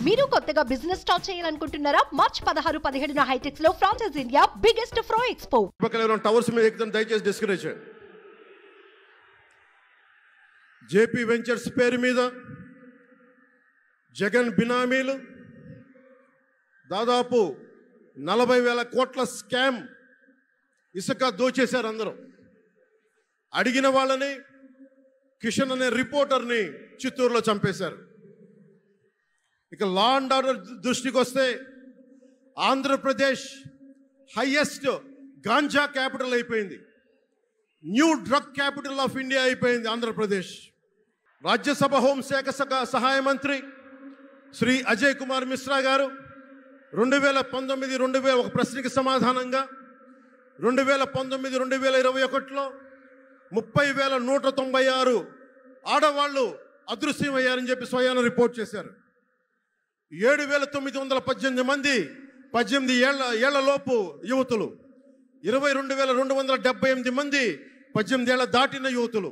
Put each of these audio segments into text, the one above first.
మీరు కొత్తగా business start చేయాలనుకుంటున్నారా? మార్చ్ 16, 17న హైటెక్స్ లో ఫ్రాన్సెస్ ఇండియా బిగ్గెస్ట్ ఫ్రో ఎక్స్పో. పక్కన టవర్స్ మీద ఎక్కుతాను, దయచేసి డిస్కరేజ్ చేయండి. జేపీ వెంచర్స్ పేరు మీద జగన్ బినామీలు దాదాపు 40,000 కోట్ల స్కామ్ ఇసుక దోచేశారు. అందరూ అడిగిన వాళ్ళని, కిషన్ అనే రిపోర్టర్ని చిత్తూరులో చంపేశారు. ఇక లా అండ్ ఆర్డర్ దృష్టికి వస్తే ఆంధ్రప్రదేశ్ హైయెస్ట్ గాంజా క్యాపిటల్ అయిపోయింది. New drug capital of India అయిపోయింది ఆంధ్రప్రదేశ్. రాజ్యసభ హోంశాఖ సహాయ మంత్రి శ్రీ అజయ్ కుమార్ మిశ్రా గారు 2019 ఒక ప్రశ్నకి సమాధానంగా 2019-2021లో 30,196 ఆడవాళ్ళు అదృశ్యమయ్యారని చెప్పి స్వయాన రిపోర్ట్ చేశారు. 7,918 మంది 18 ఏళ్ల లోపు యువతులు, 22,278 మంది 18 ఏళ్ల దాటిన యువతులు.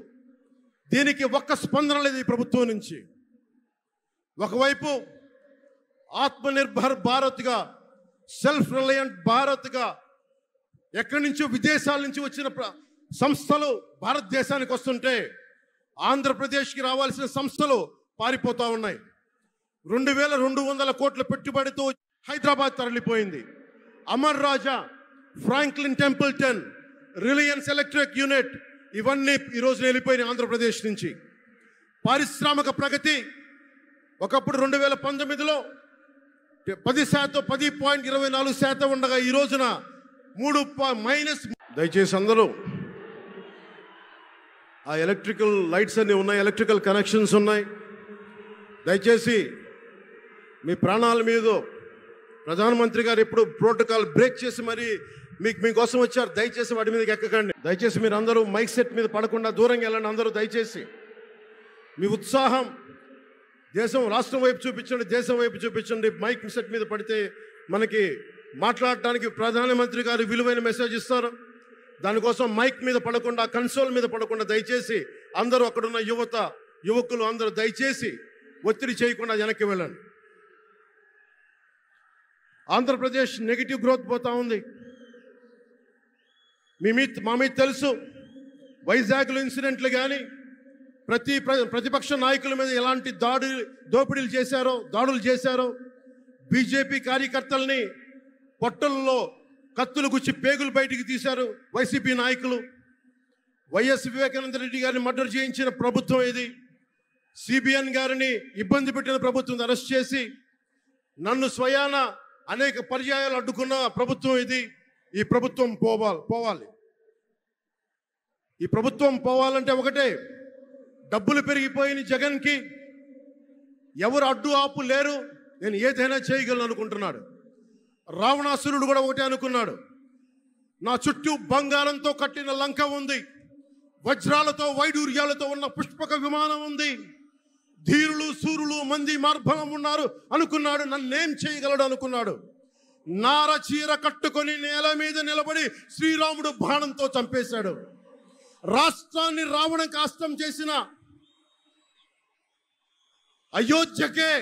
దీనికి ఒక్క స్పందన లేదు ఈ ప్రభుత్వం నుంచి. ఒకవైపు ఆత్మనిర్భర్ భారత్గా, సెల్ఫ్ రిలయంట్ భారత్గా ఎక్కడి నుంచో విదేశాల నుంచి వచ్చిన సంస్థలు భారతదేశానికి వస్తుంటే ఆంధ్రప్రదేశ్కి రావాల్సిన సంస్థలు పారిపోతూ ఉన్నాయి. 2,200 కోట్ల పెట్టుబడితో హైదరాబాద్ తరలిపోయింది. Amar Raja, Franklin Templeton, Reliance Electric unit ఇవన్నీ ఈరోజు వెళ్ళిపోయినాయి ఆంధ్రప్రదేశ్ నుంచి. పారిశ్రామిక ప్రగతి ఒకప్పుడు 2019లో 10%, 10.24% ఉండగా ఈ రోజున -. దయచేసి అందరూ ఆ ఎలక్ట్రికల్ లైట్స్ అన్నీ ఉన్నాయి, ఎలక్ట్రికల్ కనెక్షన్స్ ఉన్నాయి. దయచేసి మీ ప్రాణాల మీద ప్రధానమంత్రి గారు ఎప్పుడు ప్రోటోకాల్ బ్రేక్ చేసి మరి మీకోసం వచ్చారు. దయచేసి వాటి మీదకి ఎక్కకండి. దయచేసి మీరు అందరూ మైక్ సెట్ మీద పడకుండా దూరంగా వెళ్ళండి. అందరూ దయచేసి మీ ఉత్సాహం రాష్ట్రం వైపు చూపించండి, దేశం వైపు చూపించండి. మైక్ సెట్ మీద పడితే మనకి మాట్లాడటానికి ప్రధానమంత్రి గారు విలువైన మెసేజ్ ఇస్తారు. దానికోసం మైక్ మీద పడకుండా, కన్సోల్ మీద పడకుండా దయచేసి అందరూ అక్కడున్న యువకులు అందరూ దయచేసి ఒత్తిడి చేయకుండా వెనక్కి వెళ్ళండి. ఆంధ్రప్రదేశ్ నెగిటివ్ గ్రోత్ పోతా ఉంది. మా మీద తెలుసు, వైజాగ్లో ఇన్సిడెంట్లు కానీ ప్రతిపక్ష నాయకుల మీద ఎలాంటి దాడులు చేశారో, బీజేపీ కార్యకర్తల్ని పొట్టల్లో కత్తులు గుచ్చి పేగులు బయటికి తీశారు వైసీపీ నాయకులు. వైఎస్ వివేకానంద రెడ్డి గారిని మర్డర్ చేయించిన ప్రభుత్వం ఇది. సిబిఎన్ గారిని ఇబ్బంది పెట్టిన ప్రభుత్వం అరెస్ట్ చేసి నన్ను స్వయాన అనేక పర్యాయాలు అడ్డుకున్న ప్రభుత్వం ఇది. ఈ ప్రభుత్వం పోవాలి. ఈ ప్రభుత్వం పోవాలంటే ఒకటే, డబ్బులు పెరిగిపోయిన జగన్కి ఎవరు అడ్డు ఆపు లేరు, నేను ఏదైనా చేయగలను అనుకుంటున్నాడు. రావణాసురుడు కూడా ఒకటే అనుకున్నాడు, నా చుట్టూ బంగారంతో కట్టిన లంక ఉంది, వజ్రాలతో వైడూర్యాలతో ఉన్న పుష్పక విమానం ఉంది, ధీరులు సూరులు మంది మార్బలం ఉన్నారు అనుకున్నాడు. నన్నేం చేయగలడు అనుకున్నాడు. నార చీర కట్టుకొని నేల మీద నిలబడి శ్రీరాముడు బాణంతో చంపేశాడు. రాష్ట్రాన్ని రావణ కాష్టం చేసిన అయోధ్యకే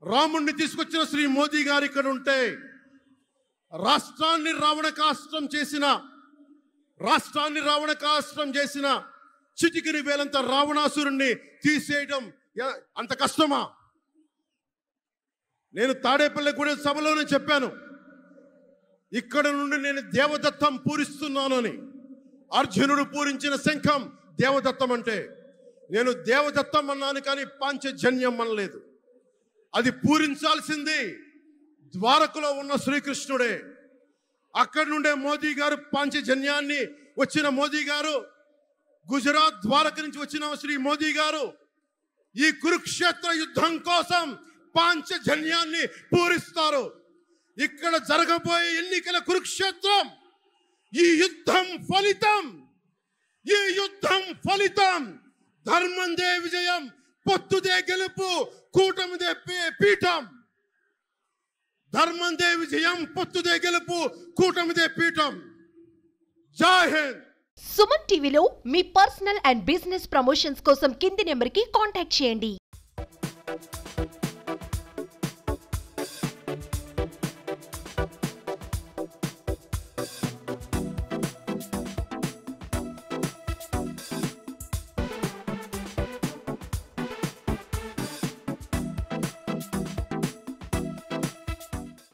రాముణ్ణి తీసుకొచ్చిన శ్రీ మోదీ గారు ఇక్కడ ఉంటే, రాష్ట్రాన్ని రావణ కాష్టం చేసిన చిటికిని వేలంత రావణాసురుణ్ణి తీసేయడం అంత కష్టమా? నేను తాడేపల్లిగూడెం సభలోనే చెప్పాను, ఇక్కడ నుండి నేను దేవదత్తం పూరిస్తున్నాను అని. అర్జునుడు పూరించిన శంఖం దేవదత్తం అంటే, నేను దేవదత్తం అన్నాను కానీ పాంచజన్యం అనలేదు. అది పూరించాల్సింది ద్వారకలో ఉన్న శ్రీకృష్ణుడే. అక్కడి నుండే మోదీ గారు పాంచజన్యాన్ని వచ్చిన మోదీ గారు, గుజరాత్ ద్వారక నుంచి వచ్చిన శ్రీ మోదీ గారు ఈ కురుక్షేత్ర యుద్ధం కోసం పాంచజన్యాన్ని పూరిస్తారు. ఇక్కడ జరగబోయే ఎన్నికల కురుక్షేత్రం, ఈ యుద్ధం ఫలితం ధర్మందే విజయం, పొత్తుదే గెలుపు, కూటమిదే పీఠం. ధర్మందే విజయం, పొత్తుదే గెలుపు, కూటమిదే పీఠం. జై హింద్. సుమన్ టీవీలో మీ పర్సనల్ అండ్ బిజినెస్ ప్రమోషన్స్ కోసం కింది నెంబర్కి కాంటాక్ట్ చేయండి.